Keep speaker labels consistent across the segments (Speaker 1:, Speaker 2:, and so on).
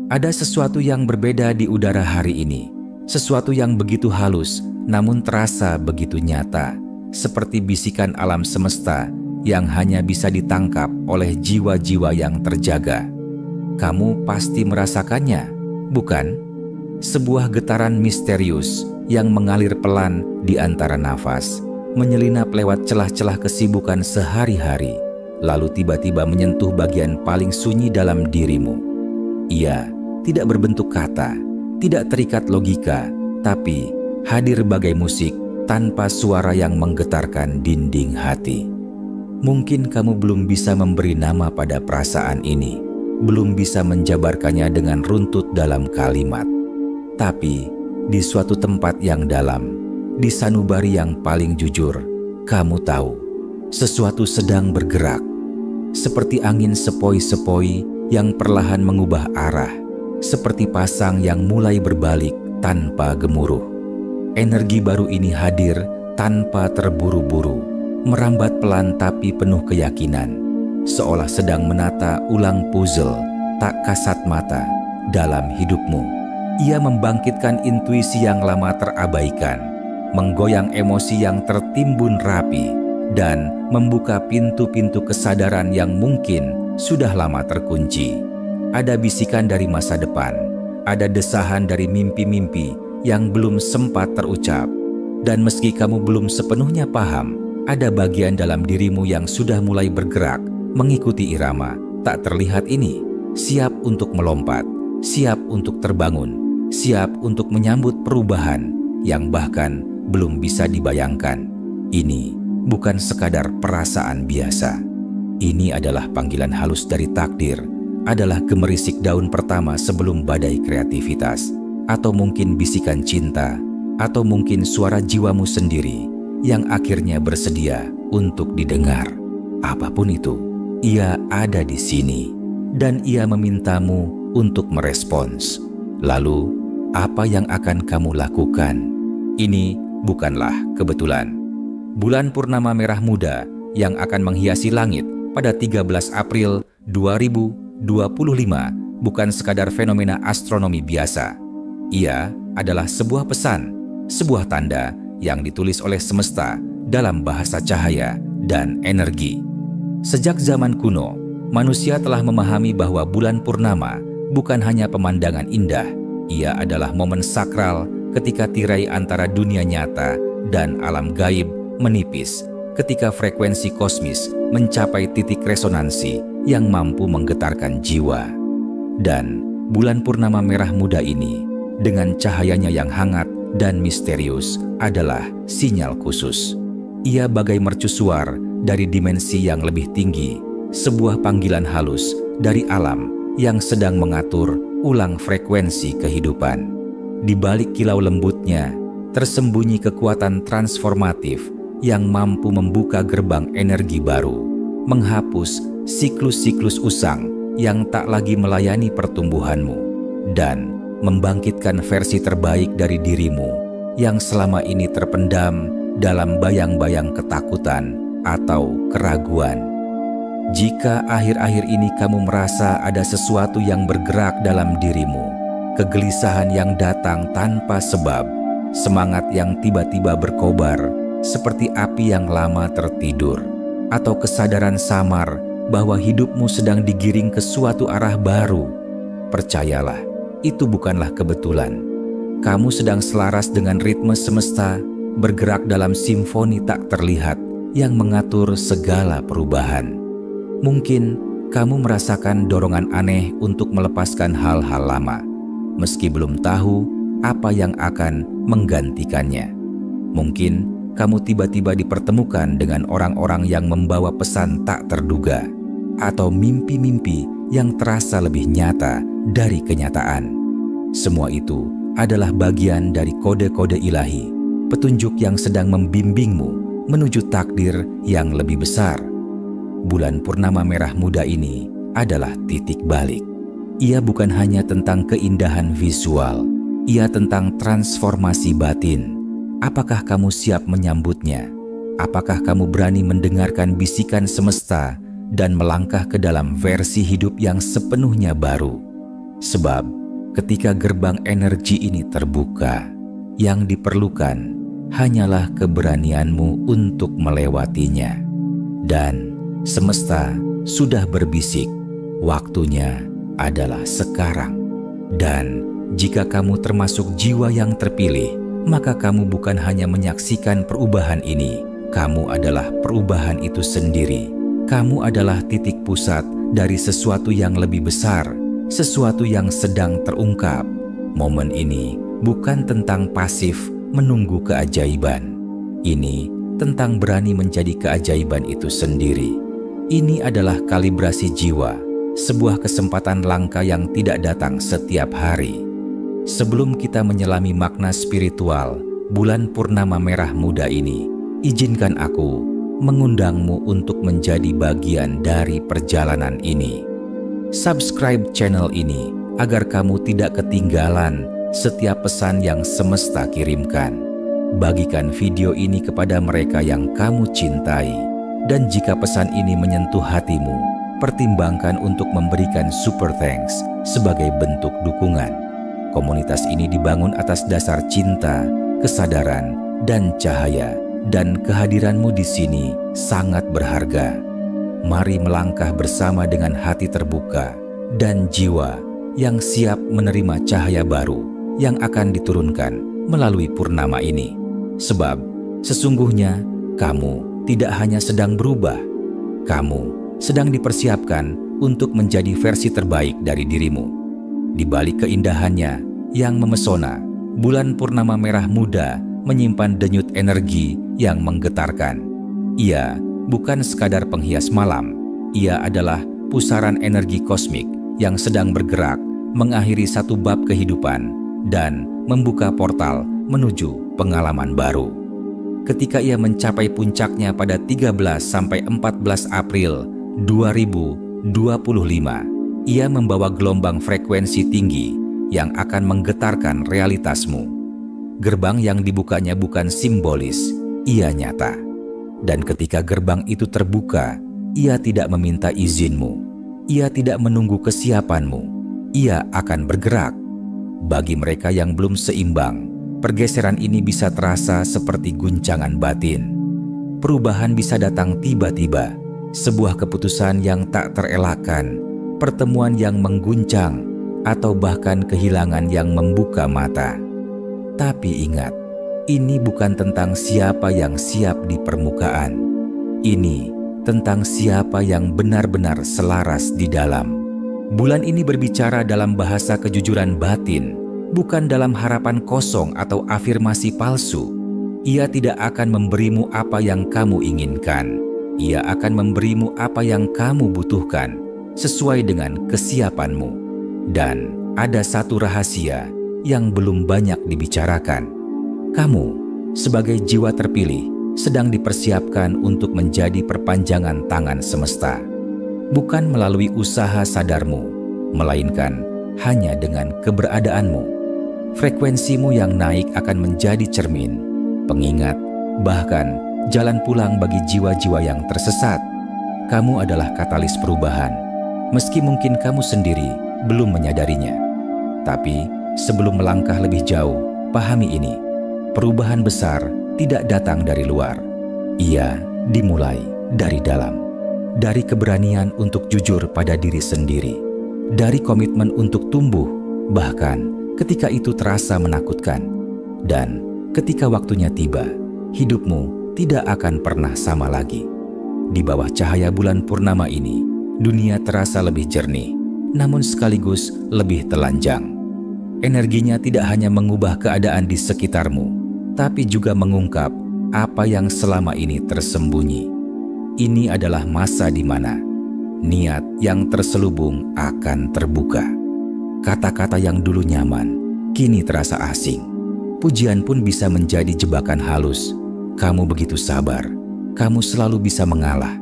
Speaker 1: Ada sesuatu yang berbeda di udara hari ini. Sesuatu yang begitu halus, namun terasa begitu nyata. Seperti bisikan alam semesta yang hanya bisa ditangkap oleh jiwa-jiwa yang terjaga. Kamu pasti merasakannya, bukan? Sebuah getaran misterius yang mengalir pelan di antara nafas, menyelinap lewat celah-celah kesibukan sehari-hari, lalu tiba-tiba menyentuh bagian paling sunyi dalam dirimu. Ia tidak berbentuk kata, tidak terikat logika, tapi hadir bagai musik tanpa suara yang menggetarkan dinding hati. Mungkin kamu belum bisa memberi nama pada perasaan ini, belum bisa menjabarkannya dengan runtut dalam kalimat. Tapi di suatu tempat yang dalam, di sanubari yang paling jujur, kamu tahu sesuatu sedang bergerak. Seperti angin sepoi-sepoi yang perlahan mengubah arah, seperti pasang yang mulai berbalik tanpa gemuruh. Energi baru ini hadir tanpa terburu-buru, merambat pelan tapi penuh keyakinan, seolah sedang menata ulang puzzle tak kasat mata dalam hidupmu. Ia membangkitkan intuisi yang lama terabaikan, menggoyang emosi yang tertimbun rapi, dan membuka pintu-pintu kesadaran yang mungkin sudah lama terkunci. Ada bisikan dari masa depan, ada desahan dari mimpi-mimpi yang belum sempat terucap. Dan meski kamu belum sepenuhnya paham, ada bagian dalam dirimu yang sudah mulai bergerak, mengikuti irama tak terlihat ini, siap untuk melompat, siap untuk terbangun, siap untuk menyambut perubahan yang bahkan belum bisa dibayangkan. Ini bukan sekadar perasaan biasa. Ini adalah panggilan halus dari takdir, adalah gemerisik daun pertama sebelum badai kreativitas, atau mungkin bisikan cinta, atau mungkin suara jiwamu sendiri yang akhirnya bersedia untuk didengar. Apapun itu, ia ada di sini, dan ia memintamu untuk merespons. Lalu, apa yang akan kamu lakukan? Ini bukanlah kebetulan. Bulan purnama merah muda yang akan menghiasi langit pada 13 April 2025 bukan sekadar fenomena astronomi biasa. Ia adalah sebuah pesan, sebuah tanda yang ditulis oleh semesta dalam bahasa cahaya dan energi. Sejak zaman kuno, manusia telah memahami bahwa bulan purnama bukan hanya pemandangan indah. Ia adalah momen sakral ketika tirai antara dunia nyata dan alam gaib menipis, ketika frekuensi kosmis mencapai titik resonansi yang mampu menggetarkan jiwa. Dan bulan purnama merah muda ini, dengan cahayanya yang hangat dan misterius, adalah sinyal khusus. Ia bagai mercusuar dari dimensi yang lebih tinggi, sebuah panggilan halus dari alam yang sedang mengatur ulang frekuensi kehidupan. Di balik kilau lembutnya, tersembunyi kekuatan transformatif yang mampu membuka gerbang energi baru, menghapus siklus-siklus usang yang tak lagi melayani pertumbuhanmu, dan membangkitkan versi terbaik dari dirimu yang selama ini terpendam dalam bayang-bayang ketakutan atau keraguan. Jika akhir-akhir ini kamu merasa ada sesuatu yang bergerak dalam dirimu, kegelisahan yang datang tanpa sebab, semangat yang tiba-tiba berkobar seperti api yang lama tertidur, atau kesadaran samar bahwa hidupmu sedang digiring ke suatu arah baru, percayalah, itu bukanlah kebetulan. Kamu sedang selaras dengan ritme semesta, bergerak dalam simfoni tak terlihat yang mengatur segala perubahan. Mungkin kamu merasakan dorongan aneh untuk melepaskan hal-hal lama, meski belum tahu apa yang akan menggantikannya. Mungkin kamu tiba-tiba dipertemukan dengan orang-orang yang membawa pesan tak terduga, atau mimpi-mimpi yang terasa lebih nyata dari kenyataan. Semua itu adalah bagian dari kode-kode ilahi, petunjuk yang sedang membimbingmu menuju takdir yang lebih besar. Bulan purnama merah muda ini adalah titik balik. Ia bukan hanya tentang keindahan visual, ia tentang transformasi batin. Apakah kamu siap menyambutnya? Apakah kamu berani mendengarkan bisikan semesta dan melangkah ke dalam versi hidup yang sepenuhnya baru? Sebab ketika gerbang energi ini terbuka, yang diperlukan hanyalah keberanianmu untuk melewatinya. Dan semesta sudah berbisik, waktunya adalah sekarang. Dan jika kamu termasuk jiwa yang terpilih, maka kamu bukan hanya menyaksikan perubahan ini, kamu adalah perubahan itu sendiri. Kamu adalah titik pusat dari sesuatu yang lebih besar, sesuatu yang sedang terungkap. Momen ini bukan tentang pasif menunggu keajaiban. Ini tentang berani menjadi keajaiban itu sendiri. Ini adalah kalibrasi jiwa, sebuah kesempatan langka yang tidak datang setiap hari. Sebelum kita menyelami makna spiritual bulan purnama merah muda ini, izinkan aku mengundangmu untuk menjadi bagian dari perjalanan ini. Subscribe channel ini agar kamu tidak ketinggalan setiap pesan yang semesta kirimkan. Bagikan video ini kepada mereka yang kamu cintai. Dan jika pesan ini menyentuh hatimu, pertimbangkan untuk memberikan super thanks sebagai bentuk dukungan. Komunitas ini dibangun atas dasar cinta, kesadaran, dan cahaya. Dan kehadiranmu di sini sangat berharga. Mari melangkah bersama dengan hati terbuka dan jiwa yang siap menerima cahaya baru yang akan diturunkan melalui purnama ini. Sebab sesungguhnya kamu tidak hanya sedang berubah, kamu sedang dipersiapkan untuk menjadi versi terbaik dari dirimu. Di balik keindahannya yang memesona, bulan purnama merah muda menyimpan denyut energi yang menggetarkan. Ia bukan sekadar penghias malam, ia adalah pusaran energi kosmik yang sedang bergerak, mengakhiri satu bab kehidupan, dan membuka portal menuju pengalaman baru. Ketika ia mencapai puncaknya pada 13–14 April 2025, ia membawa gelombang frekuensi tinggi yang akan menggetarkan realitasmu. Gerbang yang dibukanya bukan simbolis, ia nyata. Dan ketika gerbang itu terbuka, ia tidak meminta izinmu. Ia tidak menunggu kesiapanmu. Ia akan bergerak. Bagi mereka yang belum seimbang, pergeseran ini bisa terasa seperti guncangan batin. Perubahan bisa datang tiba-tiba, sebuah keputusan yang tak terelakkan, pertemuan yang mengguncang, atau bahkan kehilangan yang membuka mata. Tapi ingat, ini bukan tentang siapa yang siap di permukaan. Ini tentang siapa yang benar-benar selaras di dalam. Bulan ini berbicara dalam bahasa kejujuran batin, bukan dalam harapan kosong atau afirmasi palsu. Ia tidak akan memberimu apa yang kamu inginkan. Ia akan memberimu apa yang kamu butuhkan, sesuai dengan kesiapanmu. Dan ada satu rahasia yang belum banyak dibicarakan. Kamu, sebagai jiwa terpilih, sedang dipersiapkan untuk menjadi perpanjangan tangan semesta. Bukan melalui usaha sadarmu, melainkan hanya dengan keberadaanmu. Frekuensimu yang naik akan menjadi cermin, pengingat, bahkan jalan pulang bagi jiwa-jiwa yang tersesat. Kamu adalah katalis perubahan, meski mungkin kamu sendiri belum menyadarinya. Tapi sebelum melangkah lebih jauh, pahami ini. Perubahan besar tidak datang dari luar. Ia dimulai dari dalam. Dari keberanian untuk jujur pada diri sendiri. Dari komitmen untuk tumbuh, bahkan ketika itu terasa menakutkan. Dan ketika waktunya tiba, hidupmu tidak akan pernah sama lagi. Di bawah cahaya bulan purnama ini, dunia terasa lebih jernih, namun sekaligus lebih telanjang. Energinya tidak hanya mengubah keadaan di sekitarmu, tapi juga mengungkap apa yang selama ini tersembunyi. Ini adalah masa di mana niat yang terselubung akan terbuka. Kata-kata yang dulu nyaman, kini terasa asing. Pujian pun bisa menjadi jebakan halus. Kamu begitu sabar, kamu selalu bisa mengalah.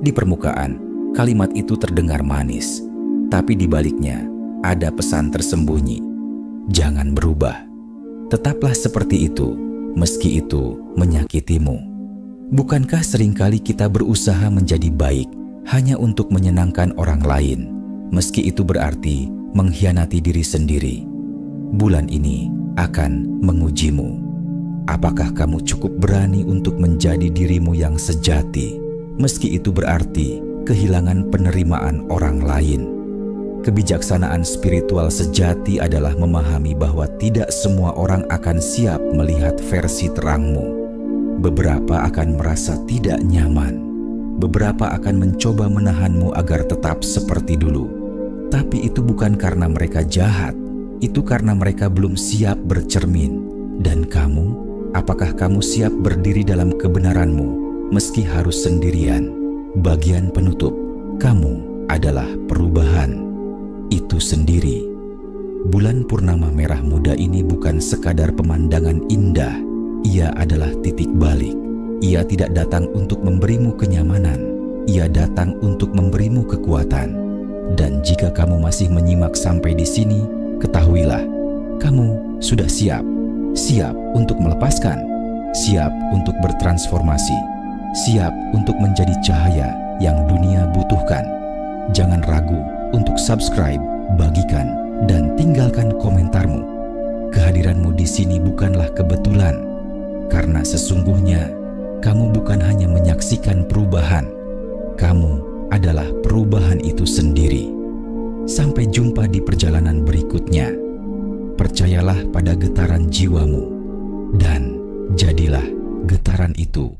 Speaker 1: Di permukaan, kalimat itu terdengar manis, tapi di baliknya ada pesan tersembunyi. Jangan berubah. Tetaplah seperti itu, meski itu menyakitimu. Bukankah seringkali kita berusaha menjadi baik hanya untuk menyenangkan orang lain, meski itu berarti mengkhianati diri sendiri. Bulan ini akan mengujimu. Apakah kamu cukup berani untuk menjadi dirimu yang sejati, meski itu berarti kehilangan penerimaan orang lain? Kebijaksanaan spiritual sejati adalah memahami bahwa tidak semua orang akan siap melihat versi terangmu. Beberapa akan merasa tidak nyaman. Beberapa akan mencoba menahanmu agar tetap seperti dulu. Tapi itu bukan karena mereka jahat, itu karena mereka belum siap bercermin. Dan kamu, apakah kamu siap berdiri dalam kebenaranmu meski harus sendirian? Bagian penutup, kamu adalah perubahan itu sendiri. Bulan purnama merah muda ini bukan sekadar pemandangan indah, ia adalah titik balik. Ia tidak datang untuk memberimu kenyamanan, ia datang untuk memberimu kekuatan. Dan jika kamu masih menyimak sampai di sini, ketahuilah, kamu sudah siap. Siap untuk melepaskan, siap untuk bertransformasi, siap untuk menjadi cahaya yang dunia butuhkan. Jangan ragu untuk subscribe, bagikan, dan tinggalkan komentarmu. Kehadiranmu di sini bukanlah kebetulan, karena sesungguhnya kamu bukan hanya menyaksikan perubahan, kamu adalah perubahan itu sendiri. Sampai jumpa di perjalanan berikutnya. Percayalah pada getaran jiwamu, dan jadilah getaran itu.